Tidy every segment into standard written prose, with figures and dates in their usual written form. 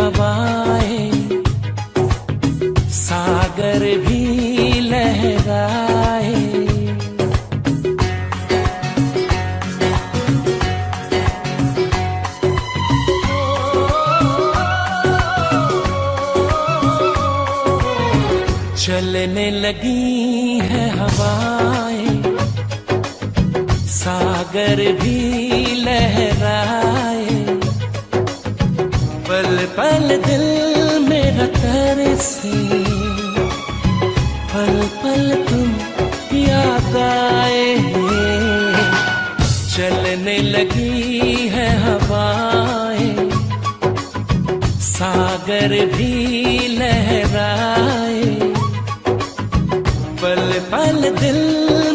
हवाएं, सागर भी लहराए। चलने लगी है हवाएं, सागर भी लहराए। पल पल दिल मेरा तरसे, पल पल तुम याद आए। चलने लगी है हवाएं, सागर भी लहराए। पल पल दिल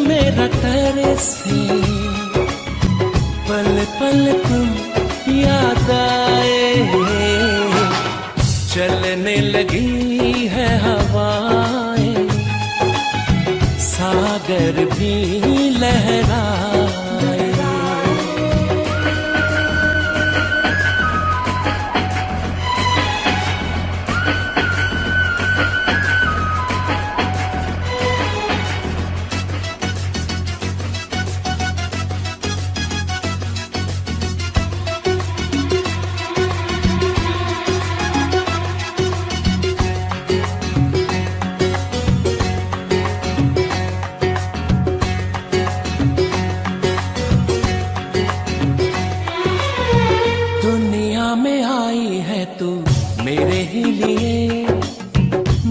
मेरा तरसे, पल पल तुम याद आए। चलने लगी है हवाएं, सागर भी लहराए। दुनिया में आई है तू मेरे ही लिए,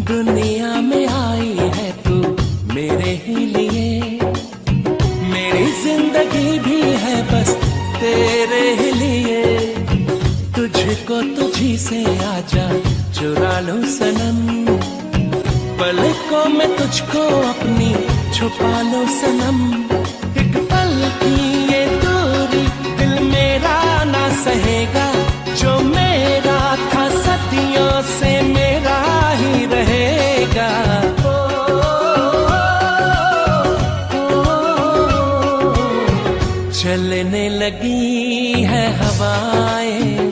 दुनिया में आई है तू मेरे ही लिए। मेरी जिंदगी भी है बस तेरे ही लिए। तुझको तुझी से आजा चुरा लूं सनम, पलकों में तुझको अपनी छुपा लो सनम। एक पल की ये दूरी दिल मेरा ना सहेगा, जो मेरा था सदियों से मेरा ही रहेगा। चलने लगी है हवाएं,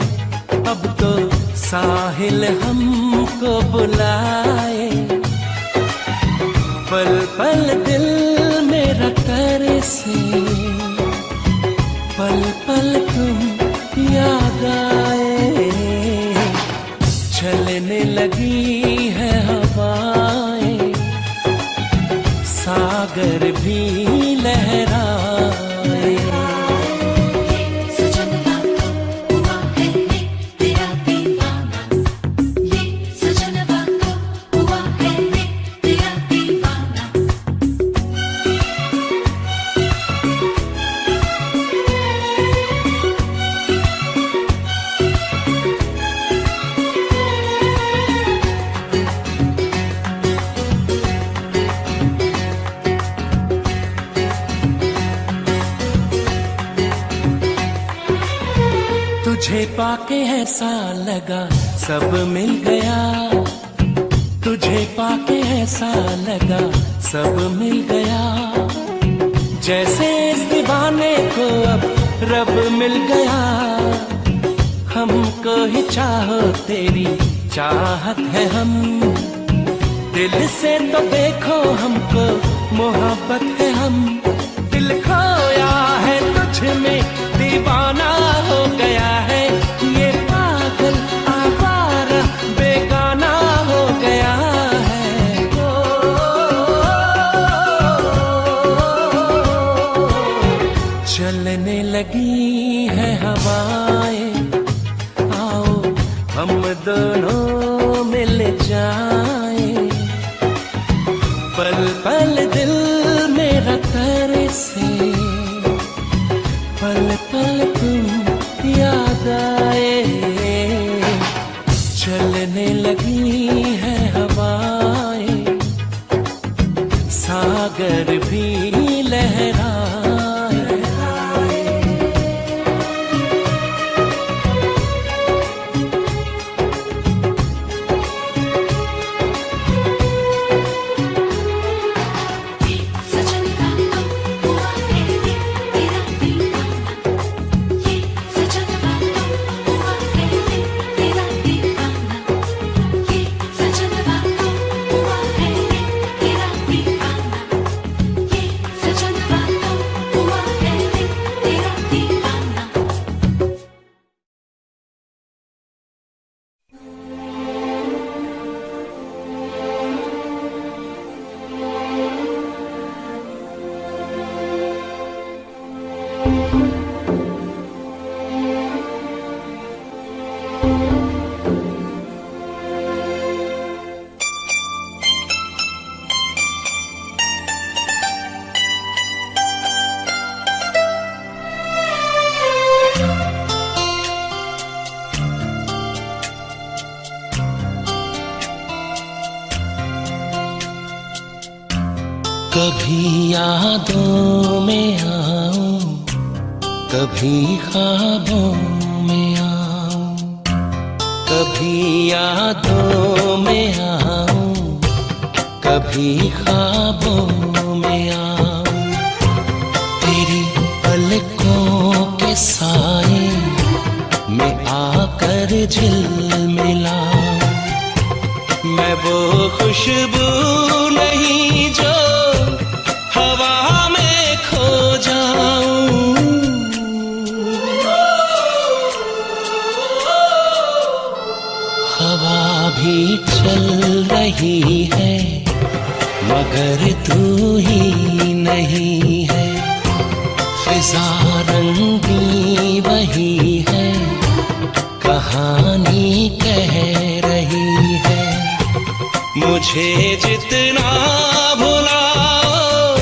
अब तो साहिल हमको बुलाए। पल पल दिल मेरा तरसे, पल पल तुम याद आए। चलने लगी है हवाएं, सागर भी लहराए। तुझे पाके ऐसा लगा सब मिल गया, तुझे पाके ऐसा लगा सब मिल गया। जैसे इस दीवाने को अब रब मिल गया। हमको ही चाहो तेरी चाहत है हम, दिल से तो देखो हमको मोहब्बत है हम। दिल खोया है तुझ में दीवाना हो गया है, ये पागल आवारा बेगाना हो गया है। चलने लगी है हवाएं, आओ हम दोनों मिल जाएं। पल पल दिल मेरा तरसे, पल पल तुम याद आए। चलने लगी है हवाएं, सागर भी लहराए। कभी यादों में आऊं, कभी ख्वाबों में आऊं, कभी यादों में आऊं, कभी ख्वाबों में आऊं। तेरी पलकों के साए में आकर झिलमिलाऊं। मैं वो खुशबू नहीं जो हवा में खो जाऊं। हवा भी चल रही है मगर तू ही नहीं है। फिजा रंगी वही है, कहानी कह रही है। मुझे जितना भुलाओ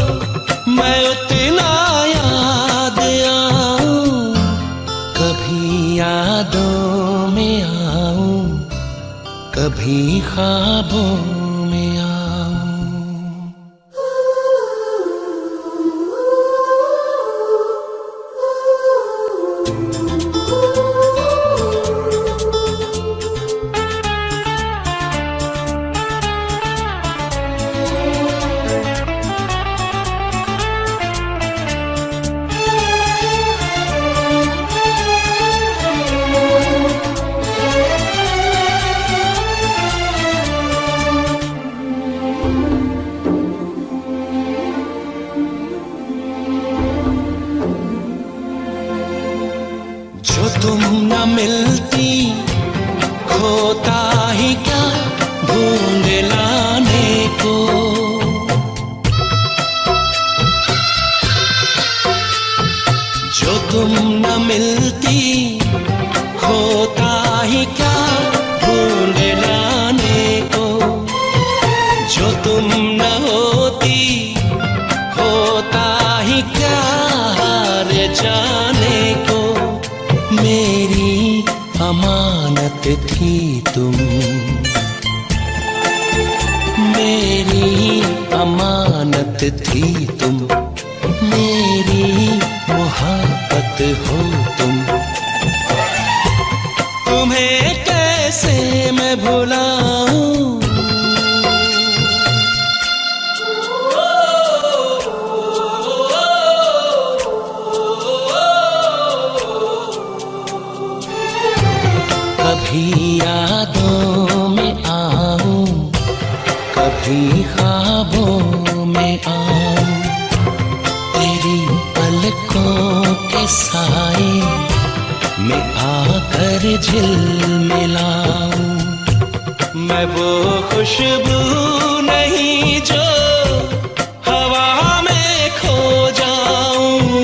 मैं उतना याद आऊं। कभी यादों में आऊं, कभी ख्वाबों में आऊं। जो तुम न मिलती खोता ही क्या ढूंढ लाने को। जो तुम न मिलती खोता ही क्या ढूंढ लाने को। जो तुम न होती होता ही क्या हार जाने को। मेरी अमानत थी तुम, मेरी अमानत थी तुम, मेरी मोहब्बत हो तुम। तुम्हें कैसे मैं भुलाऊं। कभी यादों में आऊं, कभी ख्वाबों में आऊं। तेरी पलकों के साए में आकर झिलमिलाऊं। मैं वो खुशबू नहीं जो हवा में खो जाऊं।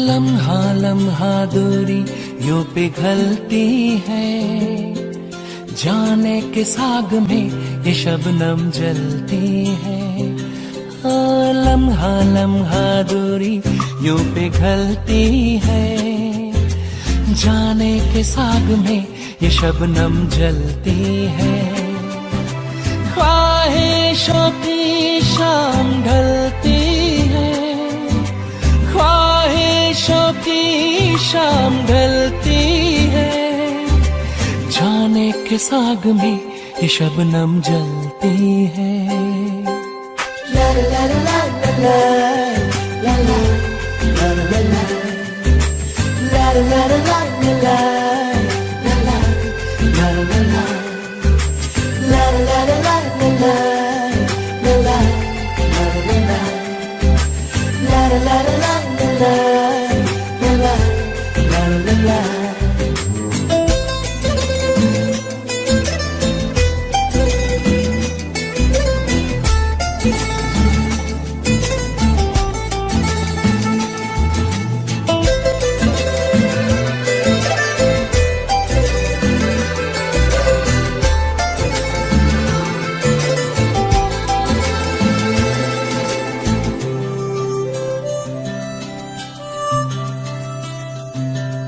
लम्हा लम्हा दूरी यूं पिघलती है। जाने किस आग में ये शबनम जलती है। लम्हा लम्हा दूरी यूं पिघलती है। जाने किस आग में ये शबनम जलती है। ख्वाहिशों की शाम ढलती है। ख्वाहिशों की शाम ढलती है। जाने किस आग में ये शबनम जलती है।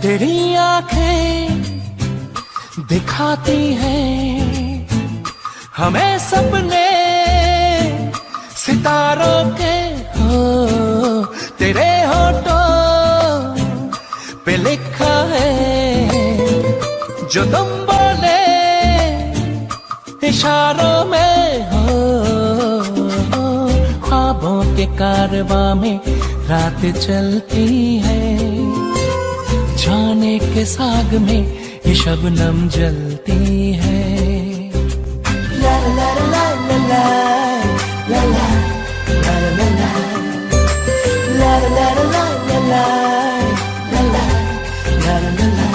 तेरी आंखें दिखाती हैं हमें सपने सितारों के हो। तेरे होठों पे लिखा है जो तुम बोले इशारों में हो। ख्वाबों के कारवां में रात चलती है, जाने के साग में ये शबनम जलती है। ला ला ला ला ला ला ला ला ला ला ला ला ला ला ला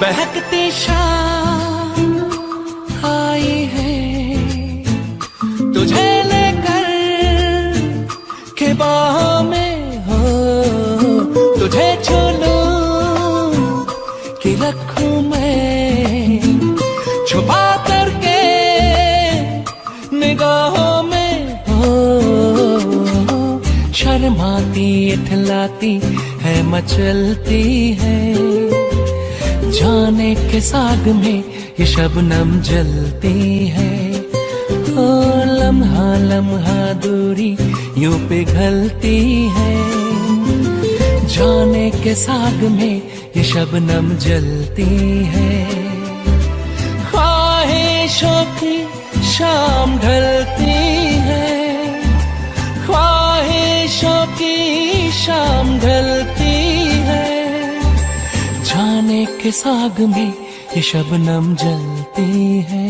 बहकती शाम आई है तुझे लेकर के बाहों में हो। तुझे छू लूं कि रखूं मैं छुपा करके निगाहों में हो। शर्माती इठलाती है मचलती है, जाने के साग में ये शबनम जलती है। ओ लम्हा लम्हा दूरी यूं पिघलती है, जाने के साग में ये शबनम जलती है। ख्वाहिशों की शाम ढलती है, ख्वाहिशों की शाम ढलती है, जाने के साग में ये शबनम जलती है।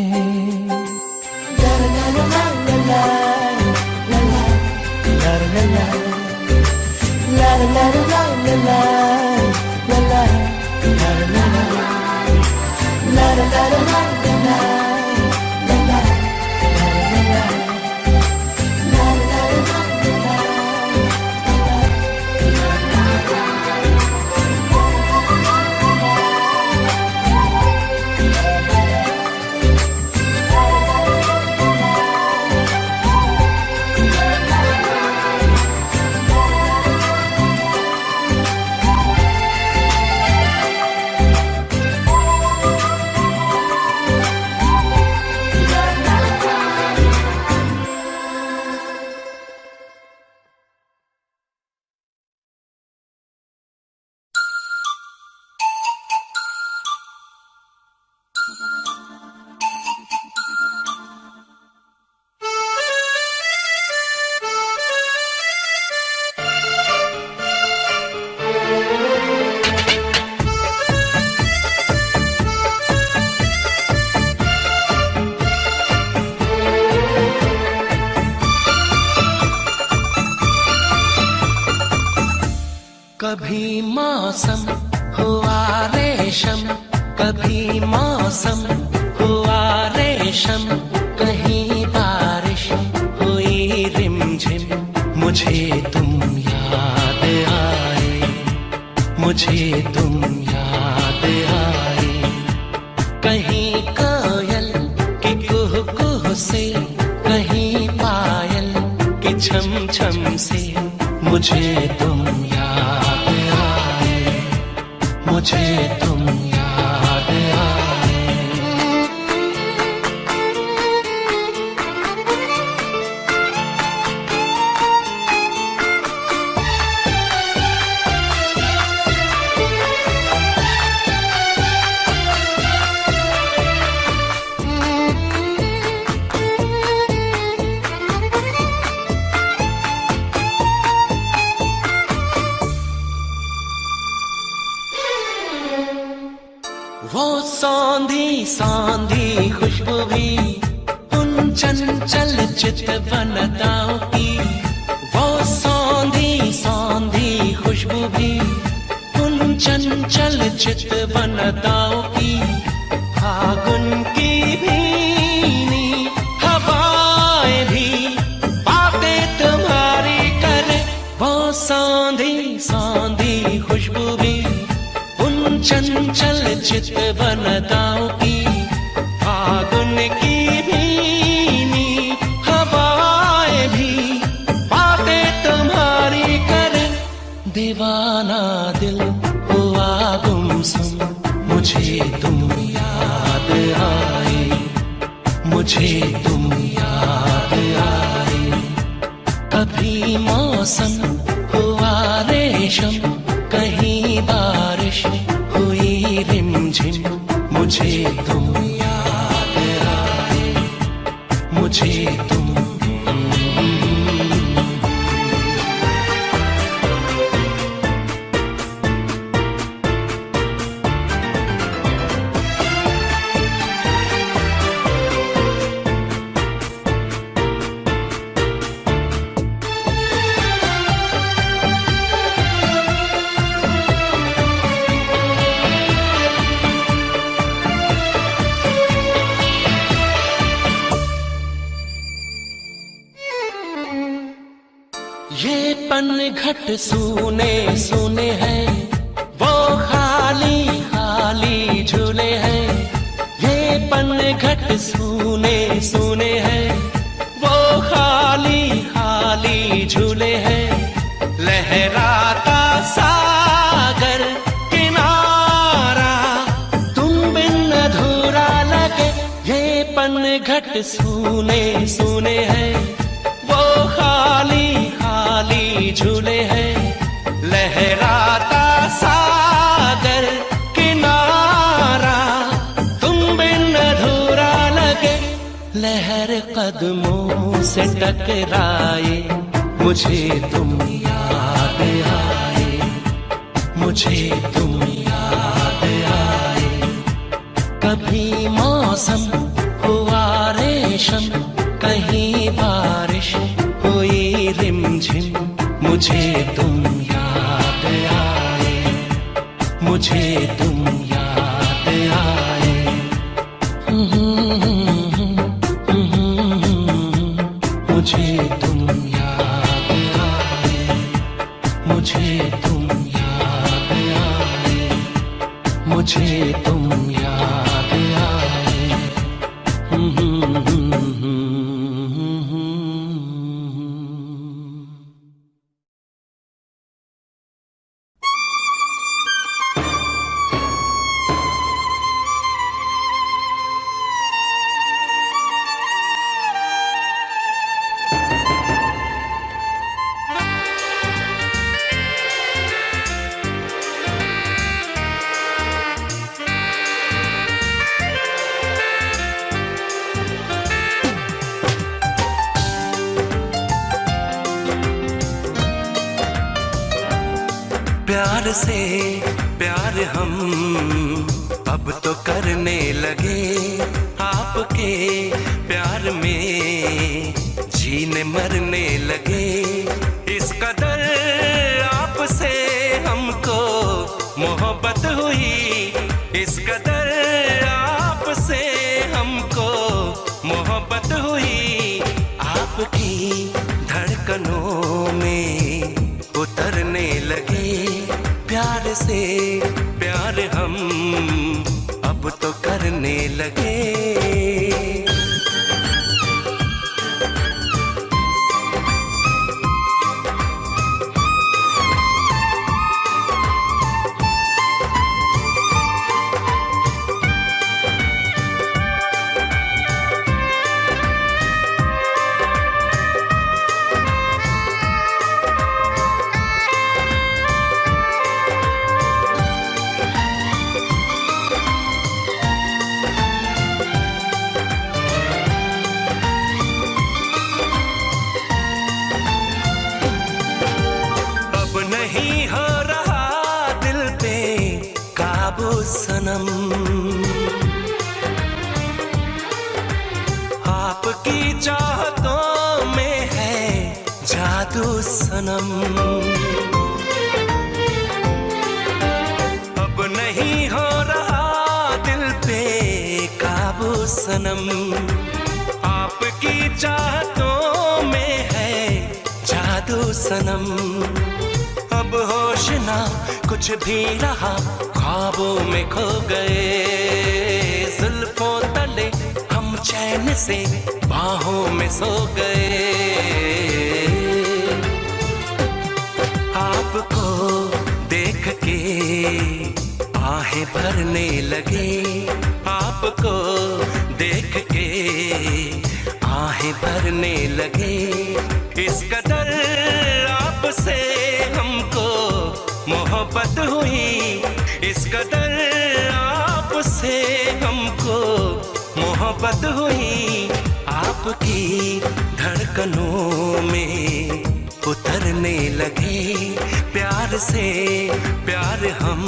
कभी मौसम हुआ रेशम, कभी मौसम हुआ रेशम, कहीं बारिश हुई रिमझिम। मुझे तुम याद आए, मुझे तुम कहीं पायल के छम छम से मुझे तुम याद आए, मुझे तुम याद आए। वो सौंधी सौंधी खुशबू भी उन चंचल चितवनताओं की, वो सौंधी सौंधी खुशबू भी उन चंचल चितवनताओं की। फागुन की भीनी हवाएं भी बातें तुम्हारी करे, वो सौंधी सौंधी खुशबू भी चंचल चितवनताओं की। फागुन की भीनी हवाएं भी बातें तुम्हारी कर, दीवाना दिल हुआ गुमसुम, मुझे तुम याद आए, मुझे तुम याद आए। कभी मौसम हुआ रेशम, कहीं बारिश हुई रिमझिम, मुझे तुम याद आए, मुझे तुम। ये पनघट सूने सूने हैं, वो खाली खाली झूले हैं। ये पनघट सूने सूने हैं, वो खाली खाली झूले हैं। लहराता सागर किनारा तुम बिन अधूरा लगे, ये पनघट सूने सूने हैं, वो खाली खाली झूले हैं। लहराता सागर किनारा तुम बिन अधूरा लगे, लहर कदमों से टकराए, मुझे तुम याद आए, मुझे तुम याद आए। कभी मौसम हुआ रेशम, कहीं बारिश हुई रिमझिम, मुझे तुम याद आए, मुझे तुम याद आए। मुझे तुम याद आए, मुझे तुम याद आए, मुझे तुम याद आए। प्यार से प्यार हम अब तो करने लगे, आपके प्यार में जीने मरने लगे। इस कदर आपसे हमको मोहब्बत हुई, इस कदर आपसे हमको मोहब्बत हुई। आपकी धड़कनों में उतरने लगे, प्यार से प्यार हम अब तो करने लगे। सनम। आपकी चाहतों में है जादू सनम। अब नहीं हो रहा दिल पे काबू सनम। आपकी चाहतों में है जादू सनम। अब होश ना कुछ भी रहा, ख्वाबों में खो गए। जुल्फों तले हम चैन से बाहों में सो गए। आपको देख के आहें भरने लगे। आपको देख के आहें भरने लगे। इस कदर आपसे हमको मोहब्बत हुई। इस कदर आपसे हमको मोहब्बत हुई। आपकी धड़कनों में उतरने लगे। प्यार से प्यार हम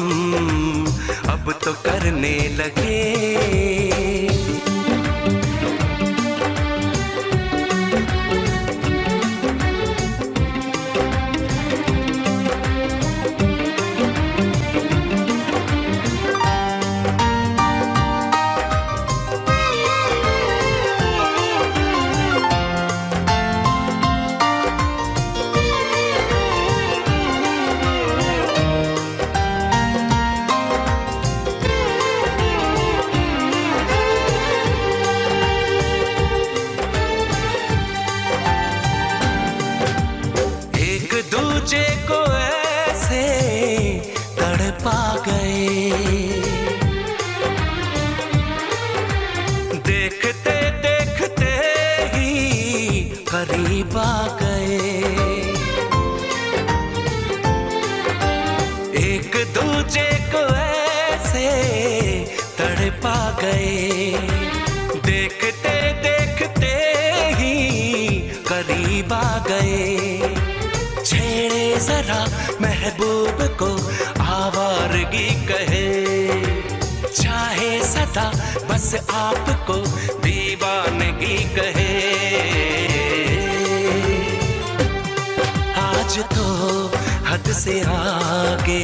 अब तो करने लगे। दूजे को ऐसे तड़पा गए। देखते देखते ही करीब आ गए। एक दूजे को ऐसे तड़पा गए। देखते देखते ही करीब आ गए। छेड़े जरा महबूब को आवारगी कहे। चाहे सदा बस आपको दीवानगी कहे। आज तो हद से आगे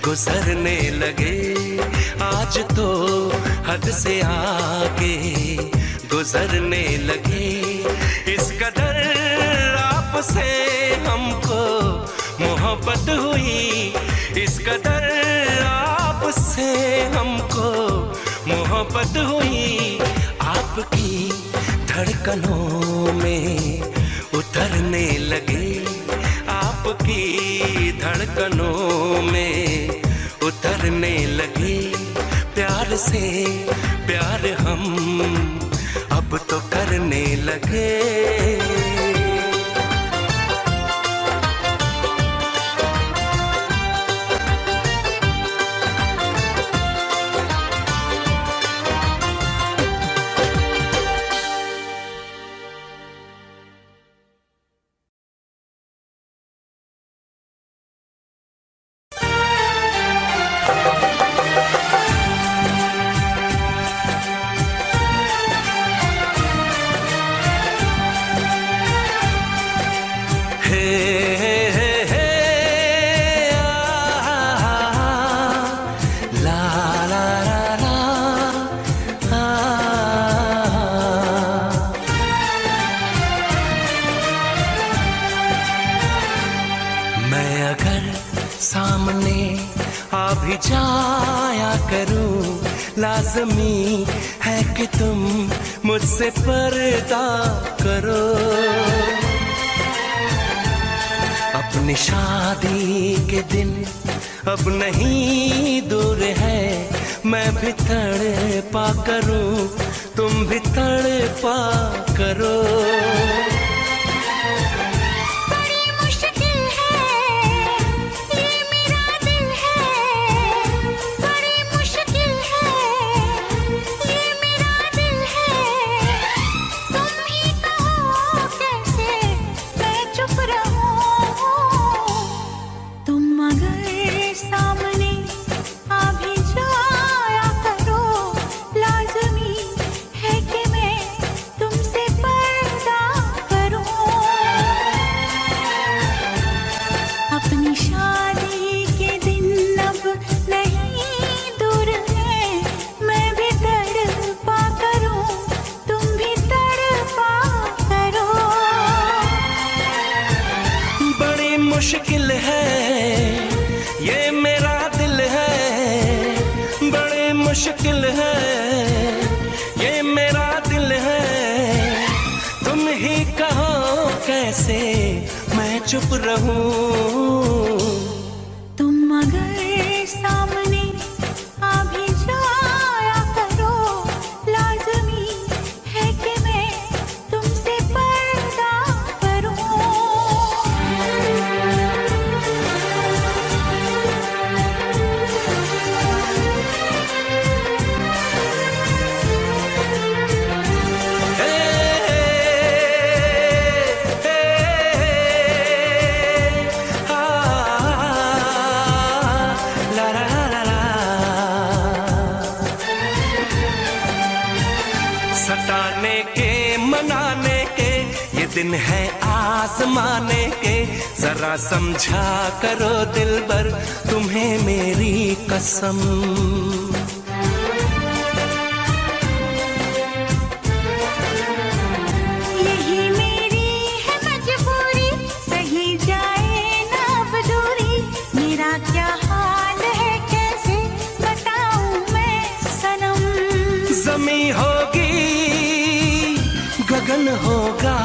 गुजरने लगे। आज तो हद से आगे गुजरने लगे। इस कदर आपसे हमको मोहब्बत हुई। इस कदर आपसे हमको मोहब्बत हुई। आपकी धड़कनों में उतरने लगे। आपकी धड़कनों में उतरने लगे। प्यार से प्यार हम अब तो करने लगे। सामने आ भी जाया करूं, लाज़मी है कि तुम मुझसे पर्दा करो। अपनी शादी के दिन अब नहीं दूर है, मैं भी तड़पा करूं, तुम भी तड़पा करो। सामने आ भी जाया मुश्किल है ये मेरा दिल है, बड़ी मुश्किल है ये मेरा दिल है। तुम ही कहो कैसे मैं चुप रहूं। तुम मगर सामने आ भी जाया करो, लाज़मी है कि मैं तुमसे पर्दा करूं। सताने के मनाने के ये दिन है आजमाने के, जरा समझा करो दिलबर तुम्हें मेरी कसम। यही मेरी है मजबूरी, सही जाए ना अब दूरी। मेरा क्या हाल है कैसे बताऊं मैं सनम। ज़मी होगी गगन होगा,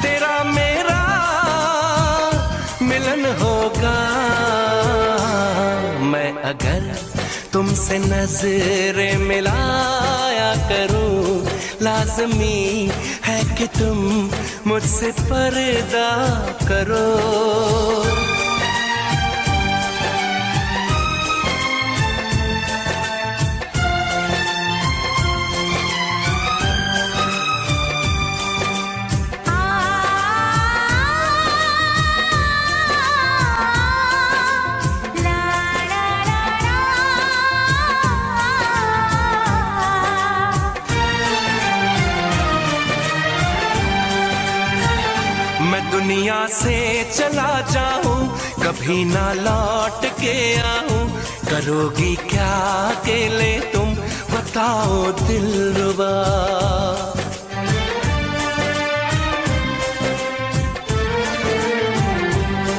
तेरा मेरा मिलन होगा। मैं अगर तुमसे नजरें मिलाया करूं, लाज़मी है कि तुम मुझसे पर्दा करो। मैं दुनिया से चला जाऊं, कभी ना लौट के आऊं। करोगी क्या अकेले तुम बताओ दिलरुबा।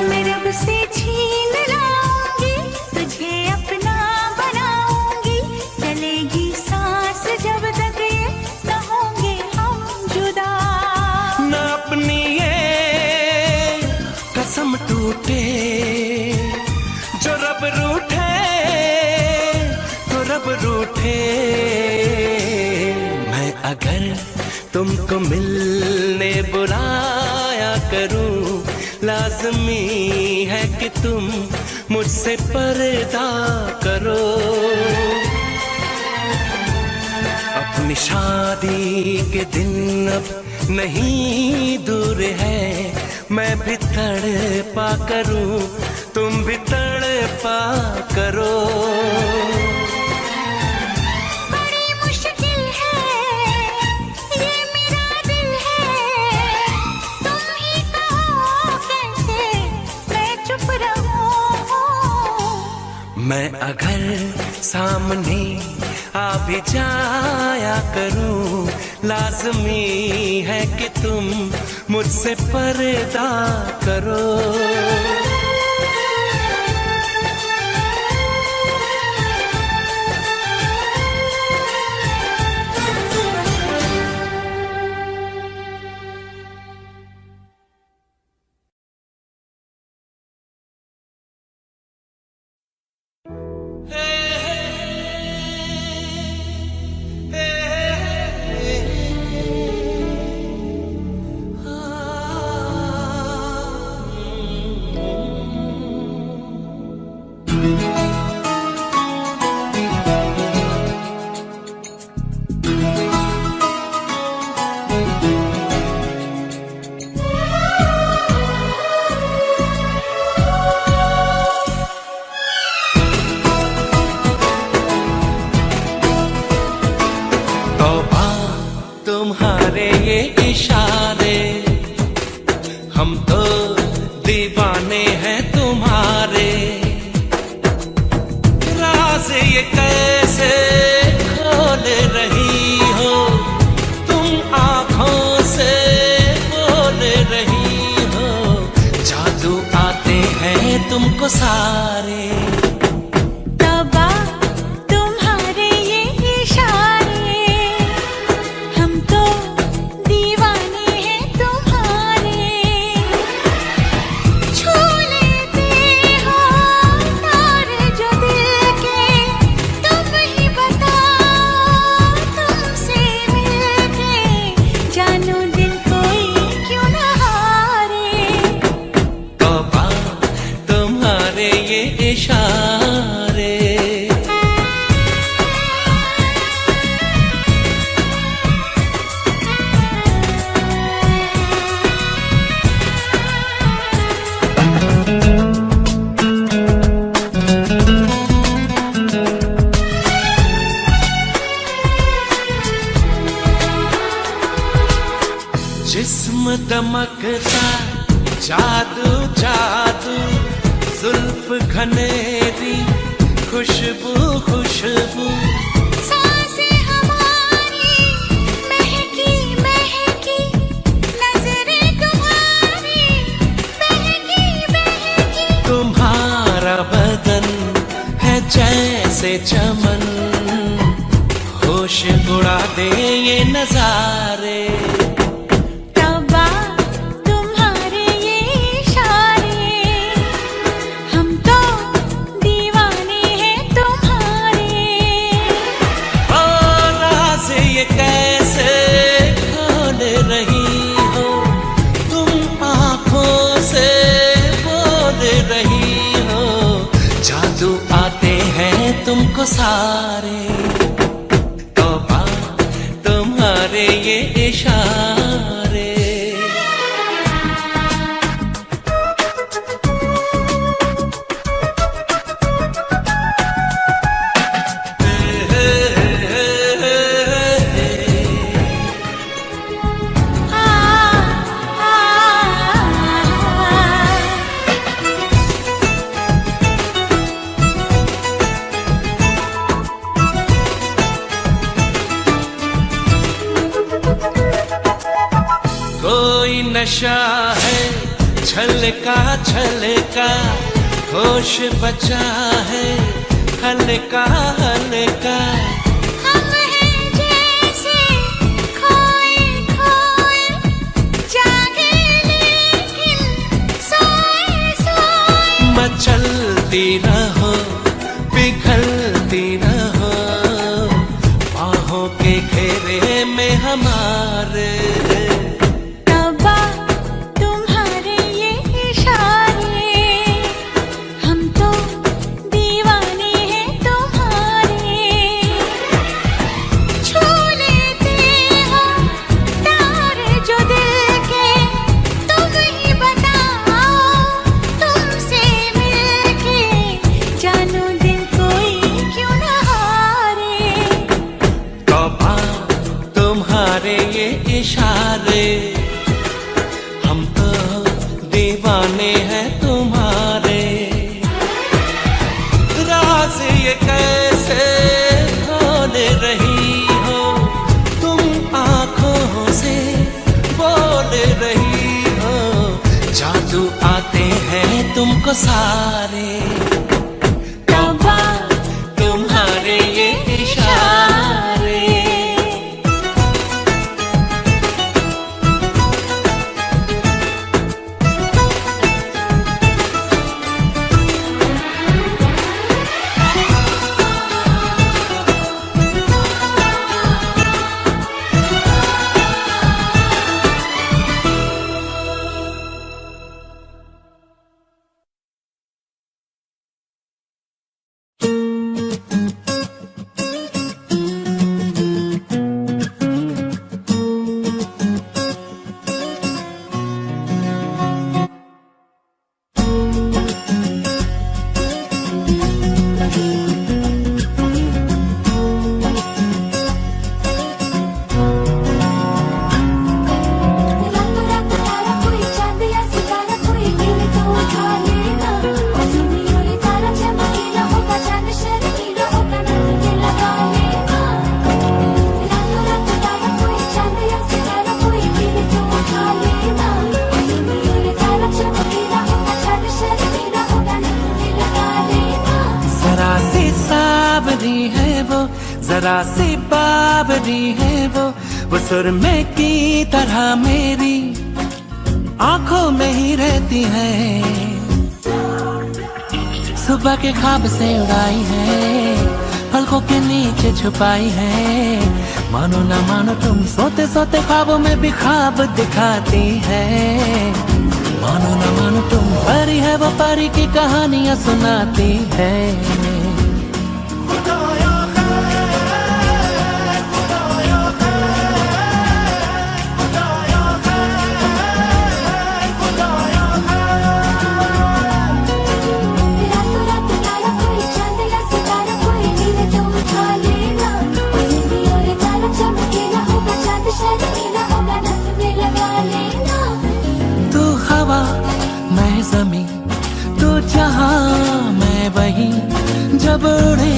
मैं रब से छीन लाऊंगी, तुझे अपना बनाऊंगी। चलेगी सांस जब तक ये न होंगे हम जुदा। न अपनी ये कसम टूटे, जो रब रूठे तो रब रूठे। मैं अगर तुमको मिलने बुलाया करूं, लाज़मी है कि तुम मुझसे पर्दा करो। अपनी शादी के दिन अब नहीं दूर है, मैं भी तड़पा करूं, तुम भी तड़पा करो। बड़ी मुश्किल है ये मेरा दिल है, तुम ही कहो कैसे मैं चुप रहूं। मैं अगर सामने आ भी जाया करूं, लाज़मी है कि तुम मुझसे पर्दा करो। तुम्हारे ये इशारे, हम तो दीवाने हैं तुम्हारे। राज ये कैसे खोल रही हो तुम, आंखों से बोल रही हो। तुमको सारे। तौबा तुम्हारे ये इशारे, हम तो दीवाने हैं तुम्हारे। छू लेते हो तार जो दिल के, तुम ही बताओ तुमसे मिलके जानू दिल कोई क्यों ना हारे। तौबा तुम्हारे ये इशारे। जिस्म दमकता जादू जादू, जुल्फ घनेरी खुशबू खुशबू। सांसें हमारी महकी महकी, नजरें तुम्हारी बहकी बहकी। तुम्हारा बदन है जैसे चमन, होश उड़ा दे ये नजारे। तौबा तुम्हारे ये इशारे, हम तो दीवाने हैं तुम्हारे। ओ राज़ ये कैसे खोल रही हो तुम, आंखों से बोल रही हो। जादू आते हैं तुमको सारे। तौबा तुम्हारे ये इशारे। आ, आ, कोई नशा है छलका छलका, होश बचा है हल्का हल्का। हम हैं जैसे खोए खोए, जागे लेकिन सोए सोए। मचलती रहो पिघलती रहो, बाहों के घेरे में हमारे। तौबा तुम्हारे ये इशारे, हम तो दीवाने हैं तुम्हारे। छू लेते हो तार जो दिल के, तुम ही बताओ तुमसे मिलके जानू दिल कोई क्यों ना हारे। तौबा तुम्हारे ये इशारे, हम तो दीवाने हैं तुम्हारे। राज ये कैसे खोल रही हो तुम, आंखों से बोल रही हो। जादू आते हैं तुमको सारे। जरा सी बावरी है वो सुरमे की तरह मेरी आंखों में ही रहती है। सुबह के ख्वाब से उड़ाई है, पलकों के नीचे छुपाई है। मानो ना मानो तुम सोते सोते ख्वाबों में भी ख्वाब दिखाती है। मानो ना मानो तुम परी है, वो परी की कहानियां सुनाती है। तू हवा मैं जमी, तू जहां मैं वही, जब उड़े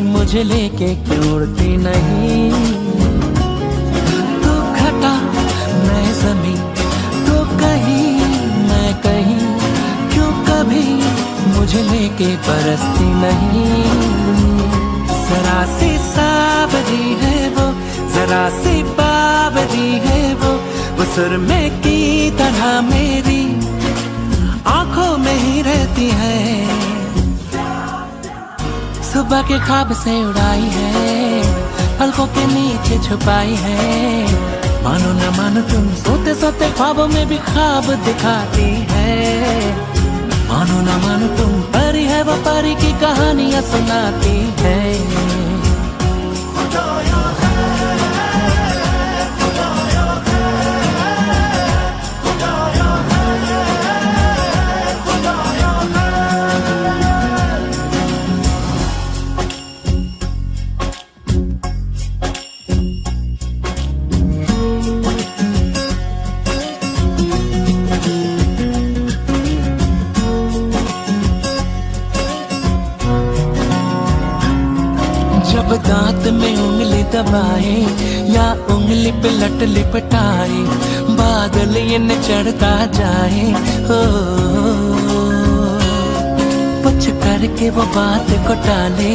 मुझे लेके क्यों उड़ती नहीं। तू घटा मैं जमी, तू कहीं मैं कहीं, क्यों कभी मुझे लेके बरसती नहीं। जरा सी सावरी है वो, जरा सी बावरी है वो सुरमे की तरह मेरी आंखों में ही रहती है। सुबह के ख्वाब से उड़ाई है, पलकों के नीचे छुपाई है। मानो न मानो तुम सोते सोते ख्वाबों में भी ख्वाब दिखाती है। मानो न मानो तुम परी है, वो परी की कहानियां सुनाती है। जब दांत में उंगली दबाए या उंगली पे लट लिपटाए, बादल ये न चढ़ता जाए। हो कुछ करके वो बात को टाले,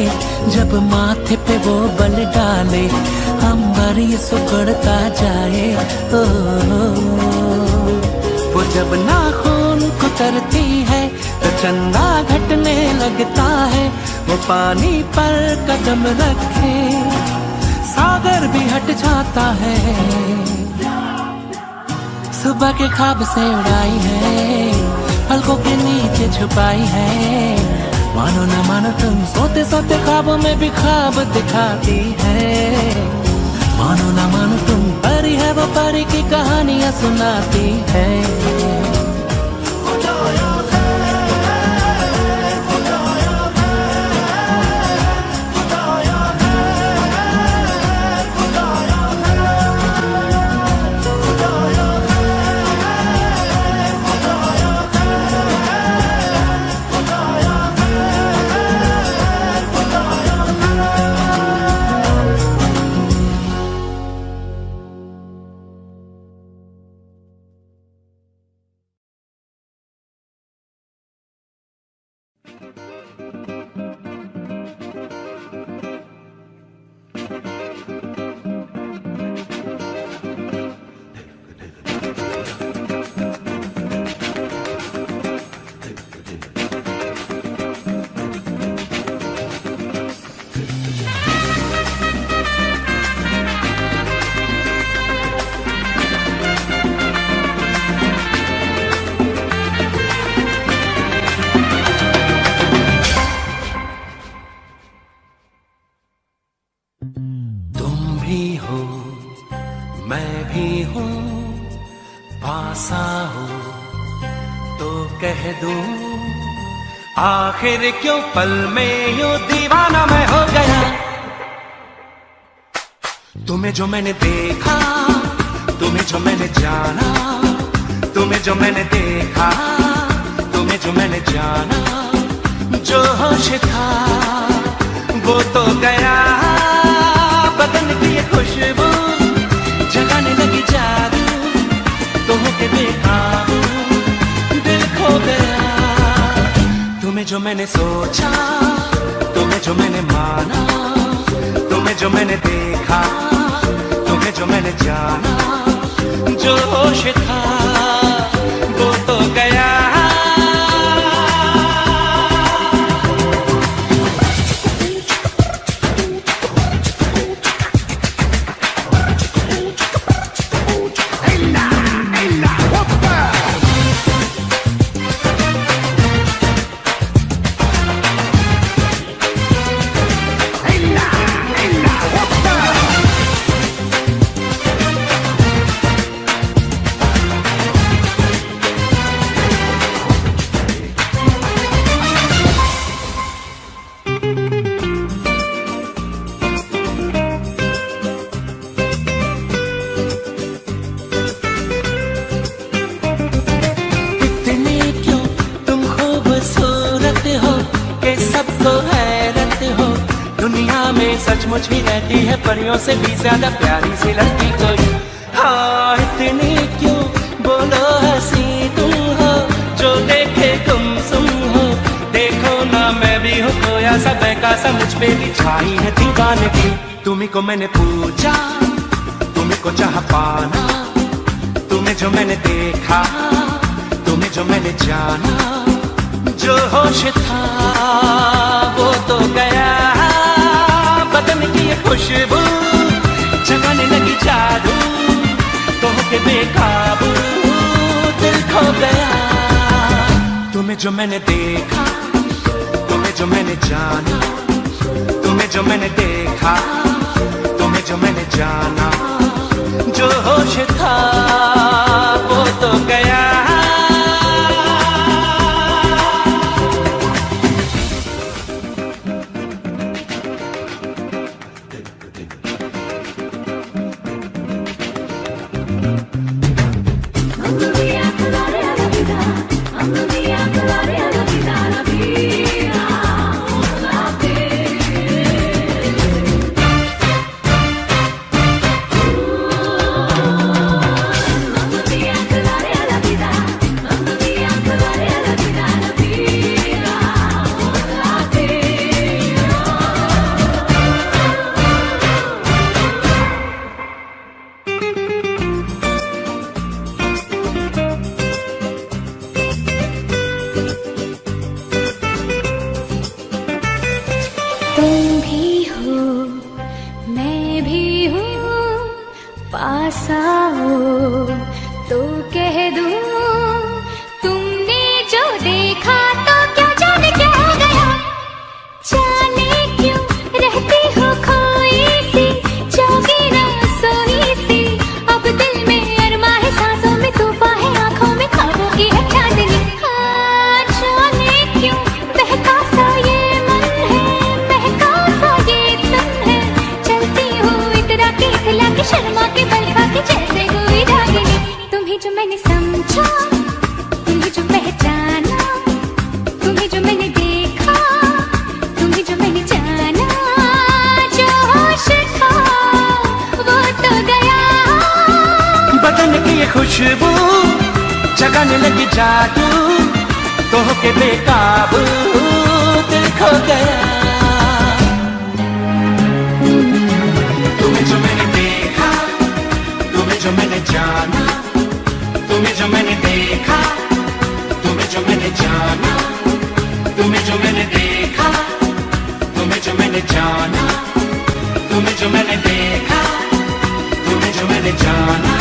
जब माथे पे वो बल डाले, अंबर ये सुकड़ता जाए। हो वो जब नाखून कुतरती है तो चंदा घटने लगता है। वो पानी पर कदम रखे सागर भी हट जाता है। सुबह के ख्वाब से उड़ाई है, पलकों के नीचे छुपाई है। मानो न मानो तुम सोते सोते ख्वाबों में भी ख्वाब दिखाती है। मानो न मानो तुम परी है, वो परी की कहानियां सुनाती है। मैं भी हूँ, पासा हो तो कह दूं, आखिर क्यों पल में यूं दीवाना मैं हो गया। तुम्हें जो मैंने देखा, तुम्हें जो मैंने जाना, तुम्हें जो मैंने देखा, तुम्हें जो मैंने जाना, जो होश था वो तो गया। बदन की ये खुशबू जगाने लगी जादू, तुम के बेकाबू दिल खो गया। तुम्हें जो मैंने सोचा, तुम्हें जो मैंने माना, तुम्हें जो मैंने देखा, तुम्हें जो मैंने जाना, जो होश था वो तो गया। सबको हैरत हो, दुनिया में सचमुच ही रहती है परियों से भी ज्यादा प्यारी सी लड़की कोई। हाँ इतनी क्यों बोलो हंसी तुम हो, जो देखे तुम सुन हो। देखो ना मैं भी हूँ खोया सा बहका सा, मुझ पे भी छाई है दीवानगी। तुम्ही को मैंने पूछा, तुम्ही को चाह पाना, तुम्हें जो मैंने देखा, तुम्हें जो मैंने जाना, जो होश था वो तो गया। बदन की ये खुशबू जगाने लगी जादू, तो के बेकाबू दिल खो गया। तुम्हें जो मैंने देखा, तुम्हें जो मैंने जाना, तुम्हें जो मैंने देखा, तुम्हें जो मैंने जाना, जो होश था वो तो गया। पास आओ तो कह दूं, तुमने जो देखा तो क्या जाने क्या हो गया। जाने क्यों रहती हो खोई सी, जागी ना सोई सी। अब दिल में अरमा है, सांसों में तूफान है, आंखों में ख्वाबों की है चांदनी। हाँ जाने क्यों बहका सा ये मन है, बहका सा ये तन है। चलती हूँ इतरा के इतला के शर्मा के बलखा के जैसे हुई रागिनी। तुम्हें जो मैंने समझा, तुम्हें जो पहचाना, तुम्हें जो मैंने देखा, तुम्हें जो मैंने जाना, जो होश था वो तो गया। बदन की ये खुशबू जगाने लगी जादू, तो के बेकाबू दिल खो गया। तुम्हें जो मैंने देखा, तुम्हें जो मैंने जाना, तुम्हें जो मैंने देखा, तुम्हें जो मैंने जाना, तुम्हें जो मैंने देखा, तुम्हें जो मैंने जाना, तुम्हें जो मैंने देखा, तुम्हें जो मैंने जाना।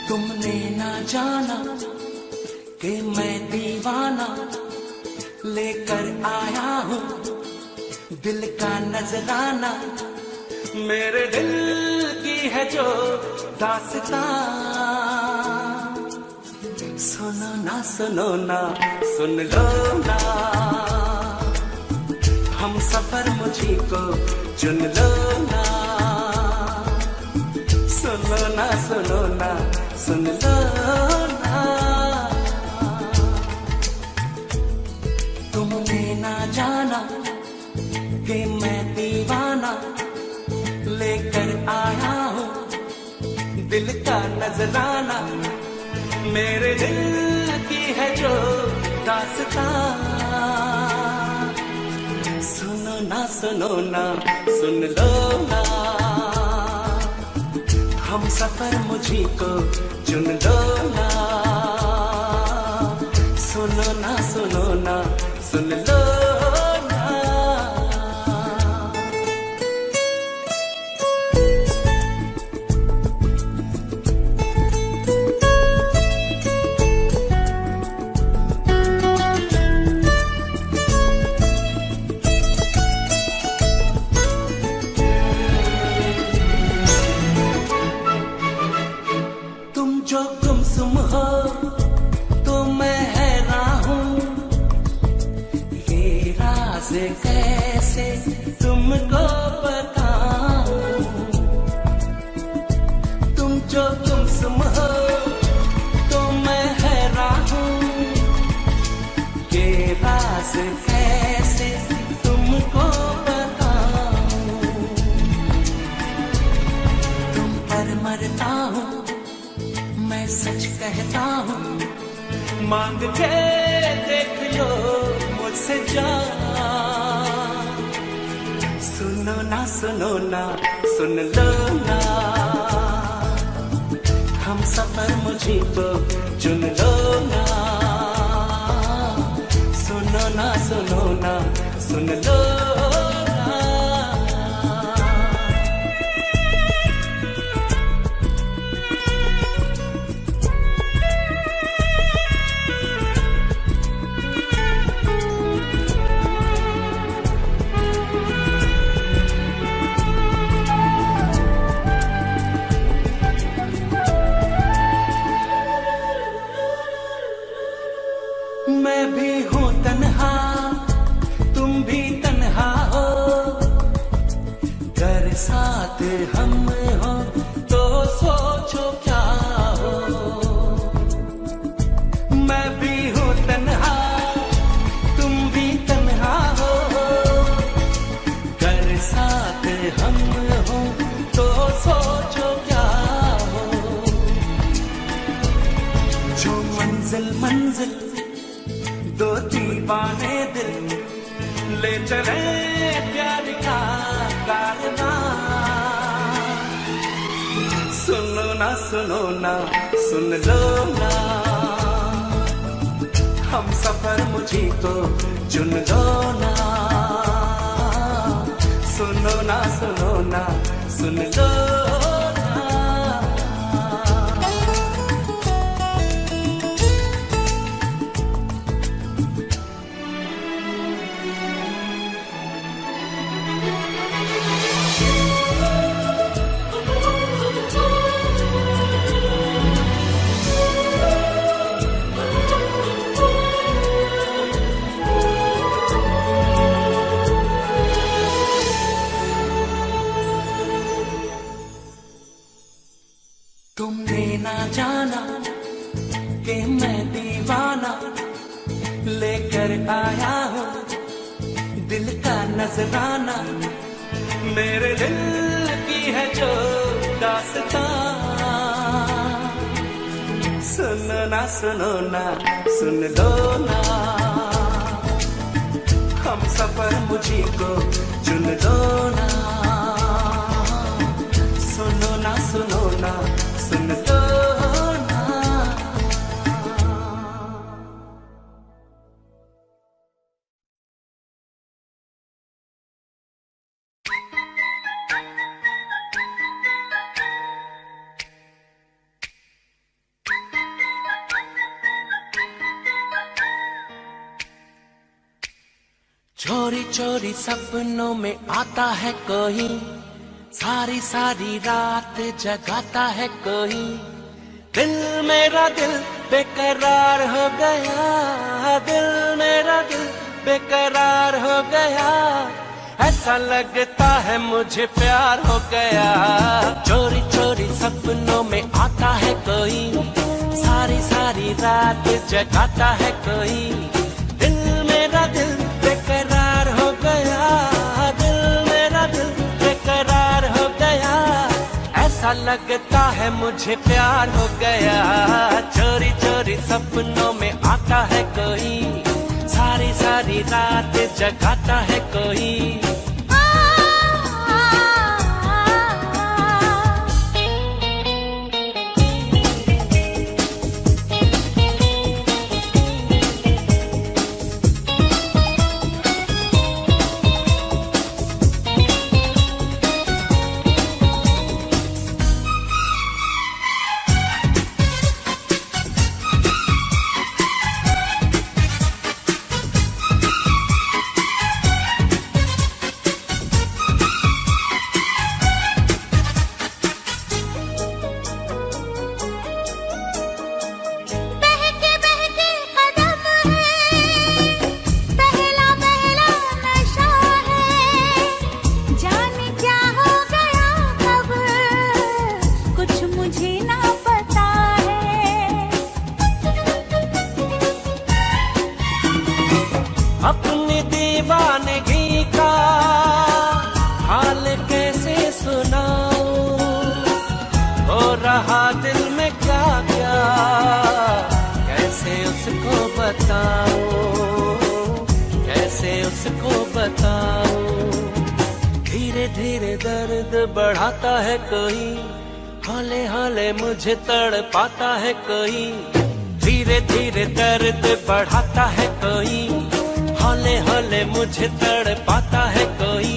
तुमने ना जाना कि मैं दीवाना लेकर आया हूँ दिल का नजराना। मेरे दिल की है जो दास्तां, सुनो ना सुन लो ना, हम सफर मुझी को चुन लो ना, सुनो ना सुन लो ना। तुमने ना जाना कि मैं दीवाना लेकर आया हूँ दिल का नजराना, मेरे दिल की है जो दास्तां, सुनो ना सुन लो ना, हम सफर मुझी को चुन लो ना, सुनो ना सुन लो ना। तुम जो गुमसुम हो तो मैं हैरान हूँ, ये राज कैसे तुमको बताऊं। तुम जो गुमसुम हो तो मैं हैरान हूँ, ये राज कैसे तुमको बताऊं। तुम पर मरता हूँ मैं सच कहता हूँ, मांग के देख लो मुझसे जान, सुनो ना सुन लो ना, हम सफर मुझी को चुन लो ना, सुनो ना सुन लो। मैं भी हूँ तन्हा तुम भी तन्हा हो, घर साथ हम हो तो सोचो क्या हो। मैं भी हूँ तन्हा तुम भी तन्हा हो, घर साथ हम हो तो सोचो क्या हो। जो मंजिल दो दीवाने दिल ले चले प्यार का कारवां, सुनो ना सुन लो ना, हम सफर मुझी को चुन लो ना, सुनो ना सुन लो। तुमने ना जाना कि मैं दीवाना लेकर आया हूँ दिल का नजराना, मेरे दिल की है जो दास्तां, सुनो ना सुन लो ना, हम सफर मुझी को चुन लो ना, सुनो ना सुन लो ना। चोरी चोरी सपनों में आता है कोई, सारी सारी रात जगाता है कोई। दिल मेरा दिल बेकरार हो गया, दिल मेरा दिल बेकरार हो गया। ऐसा लगता है मुझे प्यार हो गया। चोरी चोरी सपनों में आता है कोई, सारी सारी रात जगाता है कोई। दिल मेरा दिल बेकरार हो गया, दिल मेरा दिल बेकरार हो गया। ऐसा लगता है मुझे प्यार हो गया। चोरी चोरी सपनों में आता है कोई, सारी सारी रात जगाता है कोई। अपनी दीवानगी का हाल कैसे सुनाऊं, हो रहा दिल में क्या क्या कैसे उसको बताऊं, कैसे उसको बताऊं। धीरे धीरे दर्द बढ़ाता है कोई, हौले हौले मुझे तड़पाता है कोई। धीरे धीरे दर्द बढ़ाता है कोई, हौले हौले मुझे तड़पाता है कोई।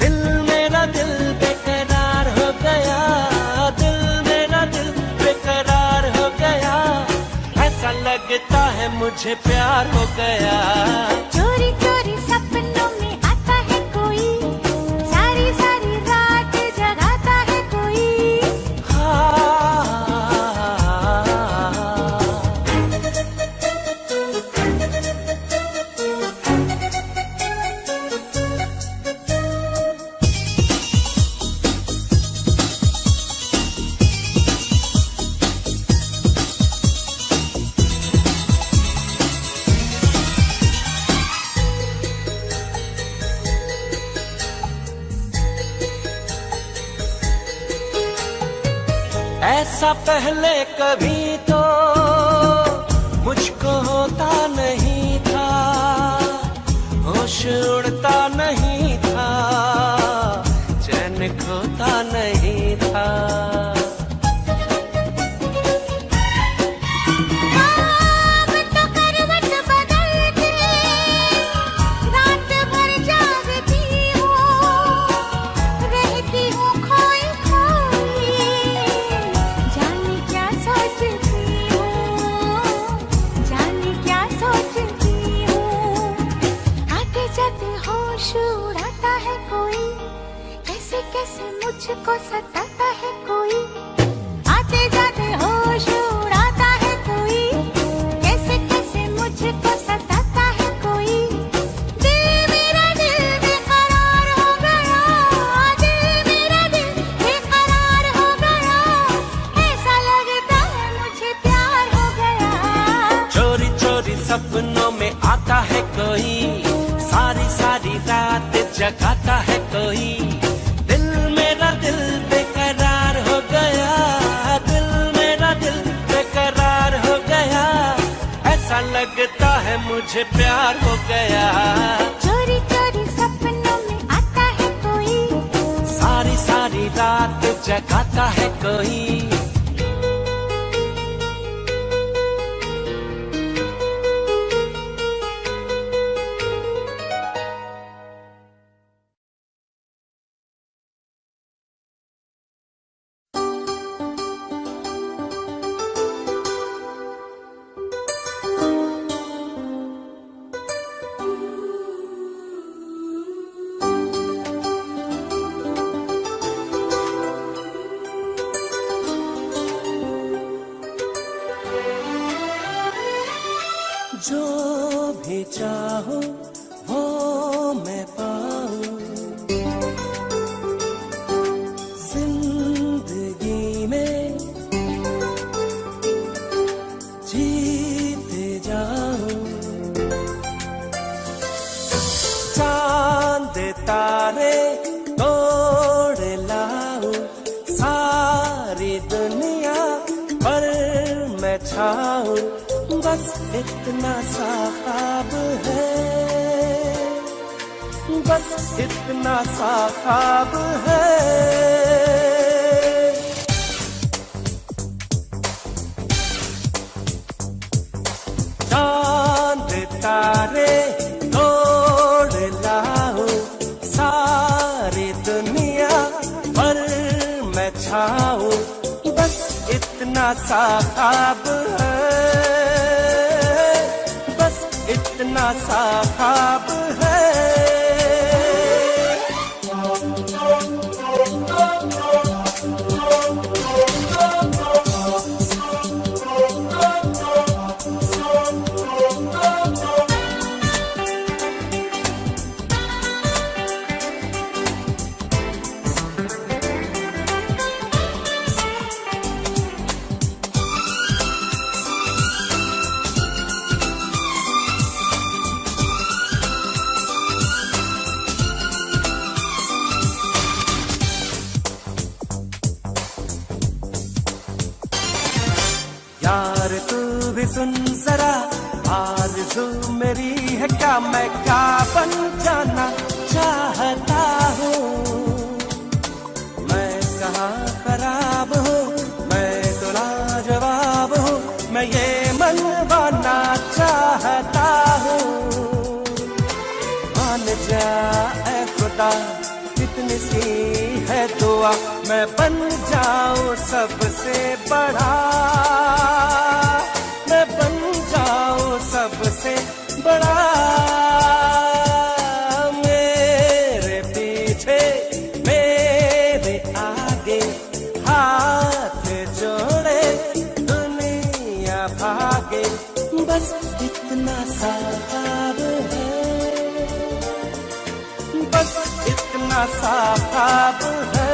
दिल मेरा दिल बेकरार हो गया, दिल मेरा दिल बेकरार हो गया। ऐसा लगता है मुझे प्यार हो गया। चोरी चोरी सपनों में आता है कोई, सारी सारी रात जगाता है कोई। ऐसा पहले कभी तो मुझको होता नहीं था, होश उड़ता नहीं था, चैन खोता नहीं था। कैसे मुझको सताता है कोई, आते जाते होश उड़ाता है कोई। कैसे कैसे मुझको सताता है कोई। दिल मेरा दिल बेकरार हो गया, दिल मेरा दिल बेकरार हो गया। ऐसा लगता है मुझे प्यार हो गया। चोरी चोरी सपनों में आता है कोई, सारी सारी रात जगाता है कोई। दिल बेकरार हो गया, दिल मेरा दिल बेकरार हो गया। ऐसा लगता है मुझे प्यार हो गया। चोरी चोरी सपनों में आता है कोई, सारी सारी रात जगाता है कोई। जो भी चाहो वो मैं पाऊं, जिंदगी में जीते जाऊं। चांद तारे तोड़ लाऊं, सारी दुनिया पर मैं छाऊं, बस इतना सा ख्वाब है, बस इतना सा ख्वाब है। चांद तारे तोड़ लाऊं, सारी दुनिया पर मैं छाऊं, बस इतना सा ख्वाब है, इतना सा ख्वाब है। यार तू भी सुन जरा, आरज़ू मेरी है क्या, मैं क्या बन जाना चाहता हूँ। मैं कहाँ खराब हूँ, मैं तो लाजवाब हूँ, मैं ये मनवाना चाहता हूँ। मान जा ऐ खुदा, कितनी सी है दुआ, मैं बन जाऊं सबसे बड़ा, मैं बन जाऊं सबसे बड़ा। मेरे पीछे मेरे आगे हाथ जोड़े दुनिया भागे, बस इतना सा ख्वाब है, बस इतना सा ख्वाब है।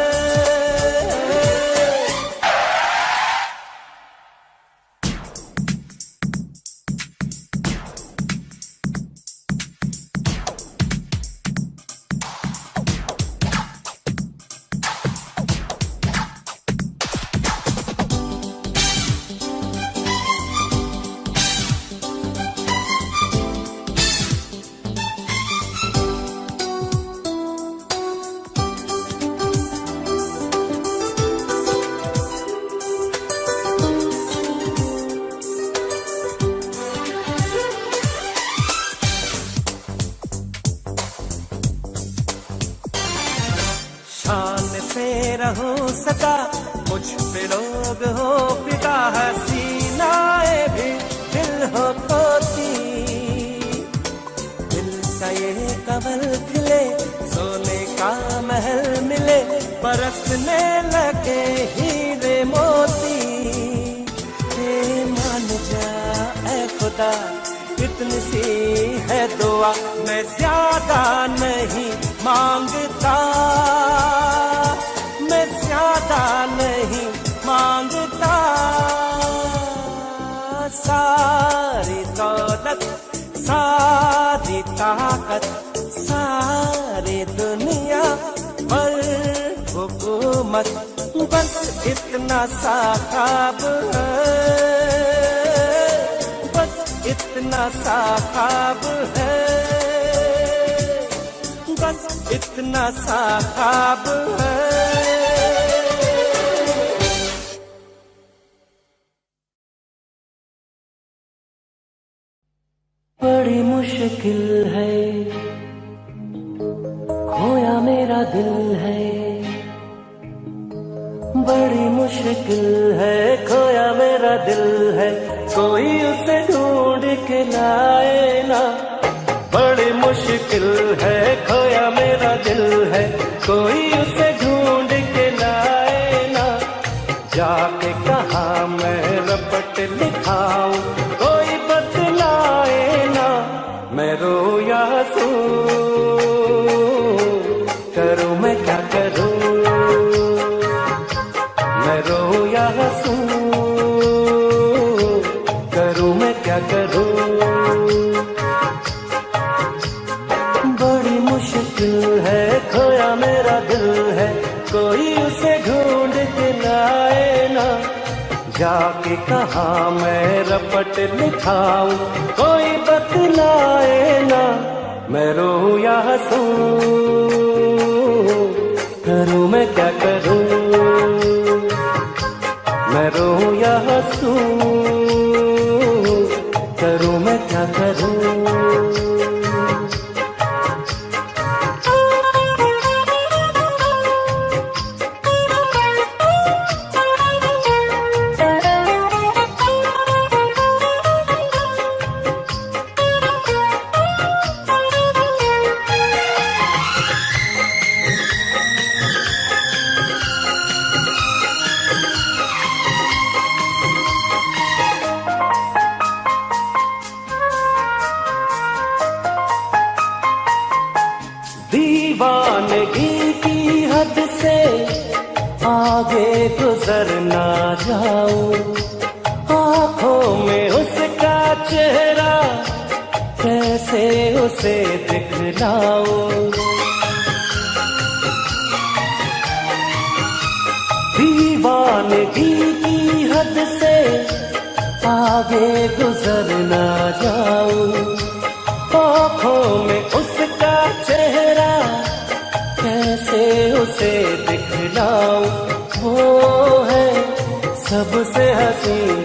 शान से रहूं सदा, मुझ पे लोग हो फिदा, हसीनाए भी दिल हो खोती। दिल का ये कमल खिले, सोने का महल मिले, बरसने लगे हीरे मोती। मान जा ऐ खुदा, इतनी सी है दुआ, मैं ज्यादा नहीं मांगता, मैं ज्यादा नहीं मांगता। सारी दौलत, सारी ताकत, सारी दुनिया पर हुकूमत, बस इतना सा ख्वाब है, बस इतना सा ख्वाब है, बस इतना सा ख्वाब है। बड़ी मुश्किल है, खोया मेरा दिल है, बड़ी मुश्किल है, खोया मेरा दिल है, कोई उसे ढूंढ के लाए ना। बड़ी मुश्किल है, खोया मेरा दिल है, कोई उसे ढूंढ के लाए ना। जाके कहाँ मैं रपट लिखाऊं, कोई बतलाए मैं क्या करूं, बड़ी मुश्किल है, खोया मेरा दिल है, कोई उसे ढूंढ के लाए ना, जाके कहाँ मैं रपट लिखाऊं, कोई बतलाए ना, मैं रोऊं या हंसूं, करूं मैं क्या करूं, मैं रोऊं या हंसूं, करूं मैं क्या करूं। दीवानगी की हद से आगे गुजर ना जाऊं, आंखों में उसका चेहरा कैसे उसे दिखलाऊं, दीवानगी की हद से आगे गुजर ना जाऊं, आंखों में उसका चेहरा कैसे उसे दिखलाऊं, वो है सबसे हसीन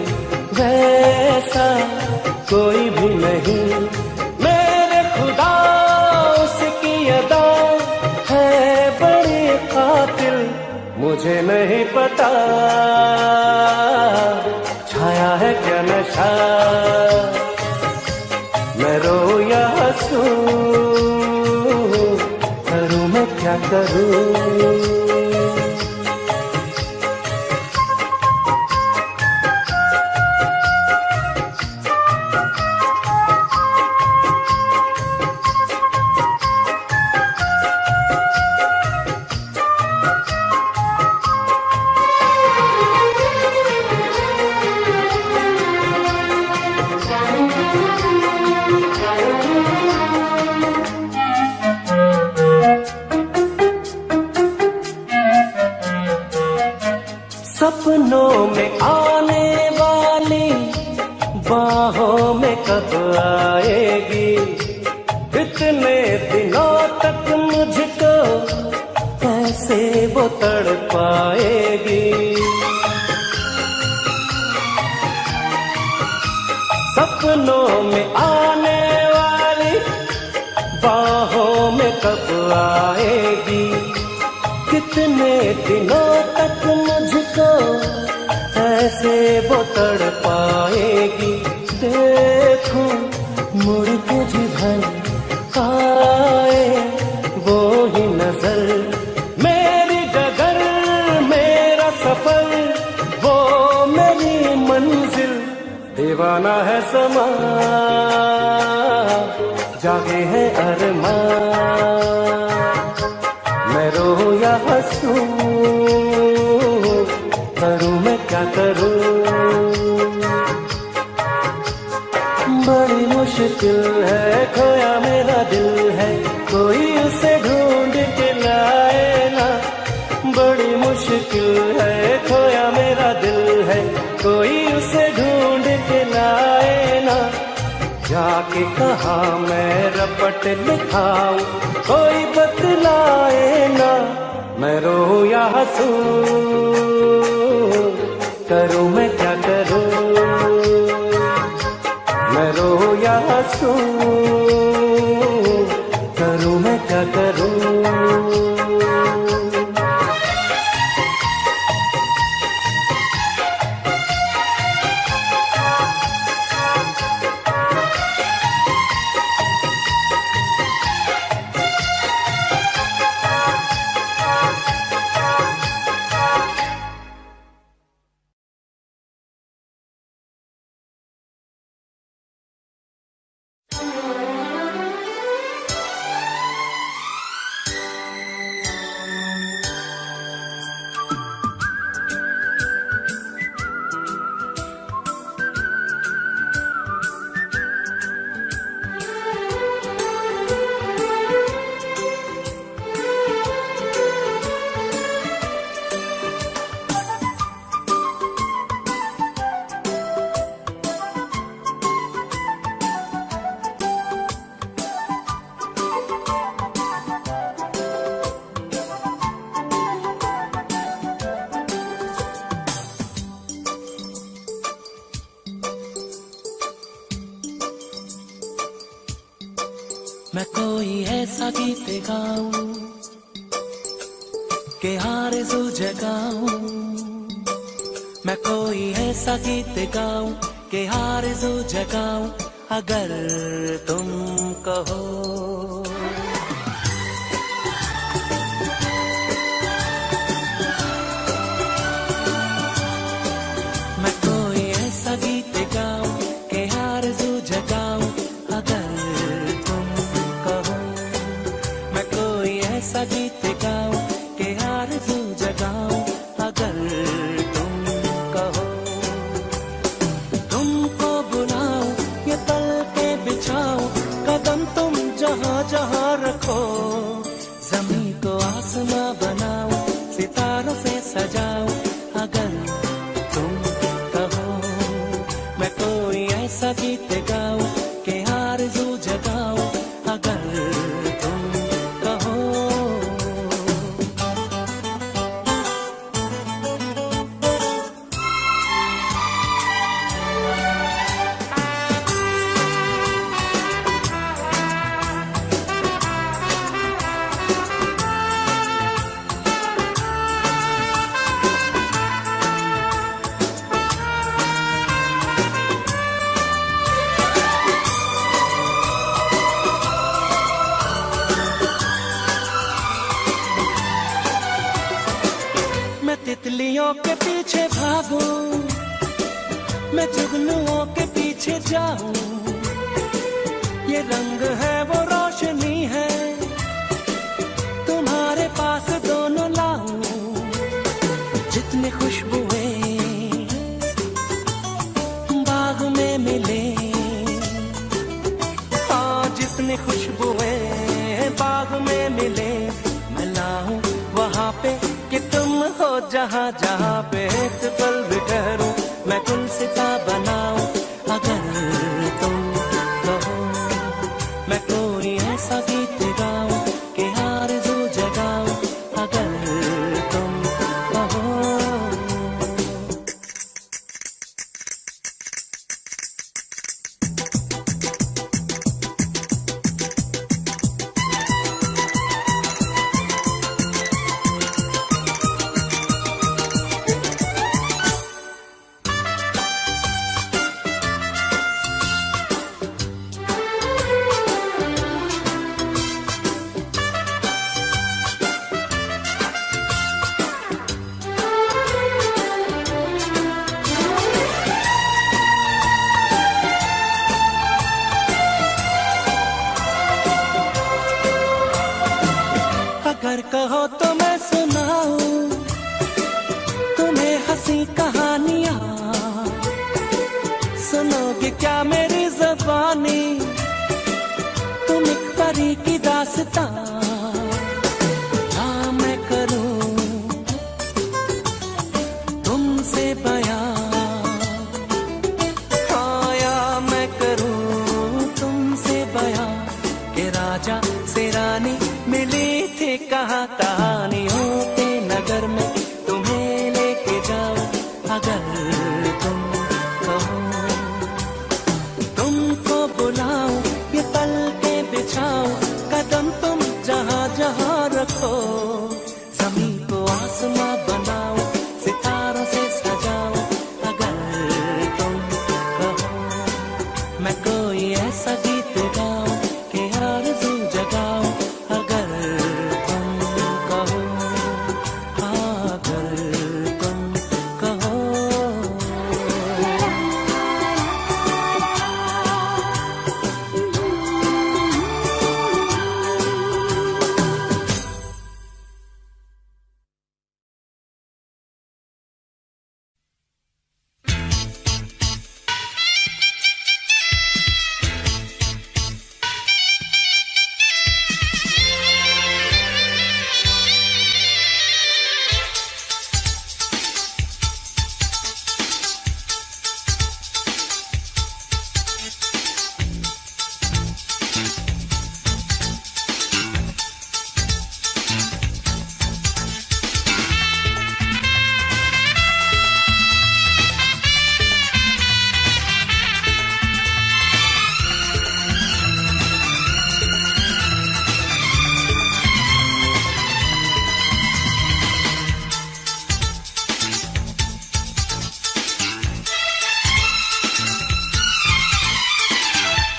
वैसा कोई भी नहीं, मेरे खुदा उसकी अदा है बड़ी कातिल, मुझे नहीं पता छाया है क्या नशा, मैं रोऊं या हंसूं, करूं मैं क्या करूं। सपनों में आने वाली बाहों में कब आएगी, इतने दिनों तक मुझको कैसे वो तड़पाएगी, सपनों में आने वाली बाहों में कब आएगी, कितने दिनों तक मुझको ऐसे वो तड़पाएगी, देखूं मुड़ के जिधर आए वो ही नजर, मेरी डगर मेरा सफर वो मेरी मंजिल, दीवाना है समा जागे है अरमान, मैं रोऊं या हंसूं, करूं मैं क्या करूं, बड़ी मुश्किल है, खोया मेरा दिल है, कोई उसे ढूंढ के लाए ना, बड़ी मुश्किल है, खोया मेरा दिल है, कोई उसे ढूंढ के लाए ना, जाके कहाँ मैं रपट लिखाऊं, कोई बतलाए ना, मैं रोऊं या हंसूं, करूं मैं क्या करूं, मैं रोऊं या हंसूं, करूं मैं क्या करूं। मैं कोई ऐसा गीत गाऊं के आरज़ू जगाऊं, मैं कोई ऐसा गीत गाऊं के आरज़ू जगाऊं, अगर तुम कहो। मैं कोई ऐसा गीत गाऊं के आरज़ू जगाऊं, अगर तुम कहो। मैं कोई ऐसा गीत गाऊं के आरज़ू जगाऊं, अगर तुम कहो। तुमको बुलाऊं ये पल के बिछाऊं, कदम तुम जहां जहां रखो। ज़मीं को आसमां बनाऊं, सितारों से सजाऊं, अगर तुम कहो। मैं कोई ऐसा गीत गाऊं के आरज़ू जगाऊं, अगर तुम कहो। मैं तितलियों के पीछे भागूं, मैं जुगनुओं के पीछे जाऊं, ये रंग है वो रोशनी है, तुम्हारे पास दोनों लाऊं। जितनी खुशबुएं बाग में मिले, हाँ जितनी खुशबुएं बाग में मिले, मैं लाऊं वहाँ पे कि तुम हो जहाँ जहाँ पे एक पल भी ठहरूं, मैं गुलसिता बनाऊं, अगर तुम कहो। मैं कोई ऐसा गीत गाऊं कि आरज़ू जगाऊं, अगर तुम कहो। अगर कहो तो मैं सुनाऊं तुम्हें हंसी कहानियां, सुनोगे क्या मेरी ज़बानी, तुम एक परी की दास्तां। हाँ मैं करूं तुमसे बयां, हाँ या मैं करूं तुमसे बयां, के राजा से रानी मिली थी कहाँ कहानियों के नगर में, तुम्हें लेके जाऊं, अगर तुम कहो। तुमको बुलाऊं ये पल के बिछाऊं, कदम तुम जहाँ जहाँ रखो। ज़मीं को आसमां बनाऊं, सितारों से सजाऊं, अगर तुम कहो। मैं कोई ऐसा गीत गाऊं कि आरज़ू जगाऊं, अगर तुम कहो, अगर तुम कहो।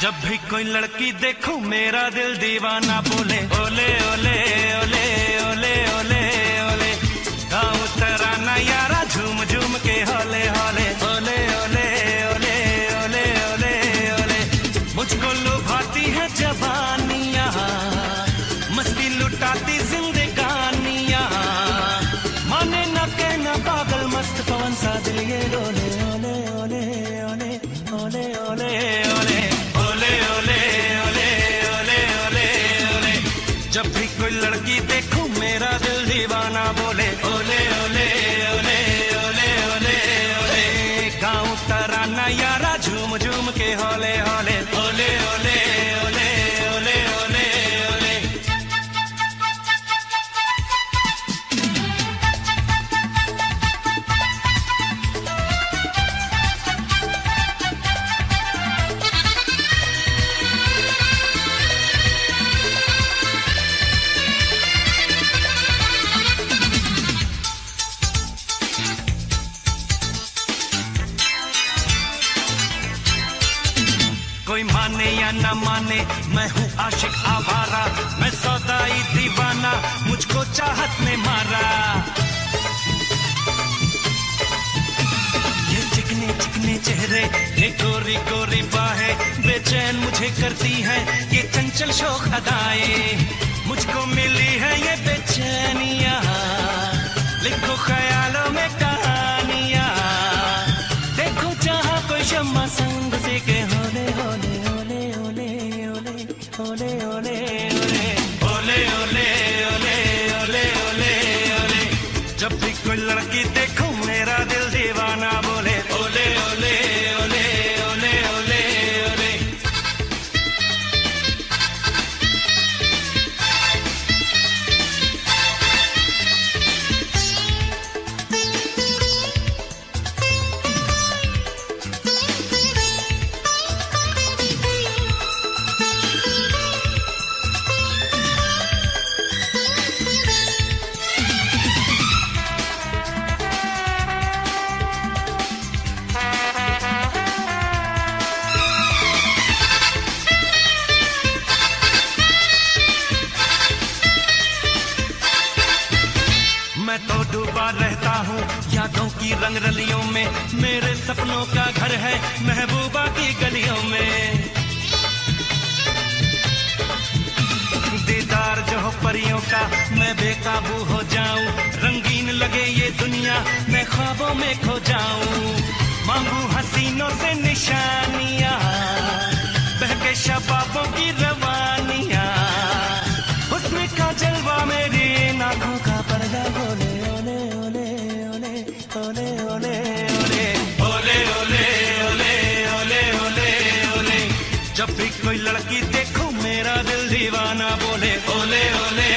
जब भी कोई लड़की देखो मेरा दिल दीवाना बोले ओले ओले ओले ओले ओले ओले। गाँव तराना यारा झूम झूम के होले होले ओले ओले ओले ओले ओले ओले। मुझको लुभाती है जवानियाँ, मस्ती लुटाती जिंदगानियाँ, माने न कहना पागल मस्त पवन सा दिल ये रोले ओले ओले ओले ओले ओले ओले ओले ओले ओले ओले ओले ओले। जब भी कोई लड़की देखूं मेरा दिल दीवाना बोले ओले ओले ओले ओले ओले ओले। गाँव तराना यारा झूम झूम के होले होले ओले ओले ओले ओले ओले ओले। कोई माने या न माने मैं हूँ आशिक आवारा, मैं सौदाई दीवाना मुझको चाहत ने मारा। ये चिकने चिकने चेहरे, ये गोरी गोरी बाहें बेचैन मुझे करती हैं, ये चंचल शोख अदाएं मुझको मिली है ये बेचैनियाँ। लिखो ख्यालों में कहानियाँ, देखो जहाँ कोई शम्मा संग से के होले होले ओले ओले ओले ओले ओले ओले ओले ओले ओले ओले ओले ओले। जब भी कोई लड़की देखो मेरा दिल दीवाना बोले ओले ओले ओले ओले ओले ओले। मैं तो डूबा रहता हूँ यादों की रंग रलियों में, मेरे सपनों का घर है महबूबा की गलियों में। दीदार जो हो परियों का मैं बेकाबू हो जाऊं, रंगीन लगे ये दुनिया मैं ख्वाबों में खो जाऊं। मांगू हसीनों से निशानियाँ, बहके शबाबों की रवानियाँ, हुस्न का जलवा मेरी आँखों का पर्दा बोले ओले ओले ओले ओले ओले ओले ओले ओले ओले ओले ओले ओले। जब भी कोई लड़की देखो मेरा दिल दीवाना बोले ओले ओले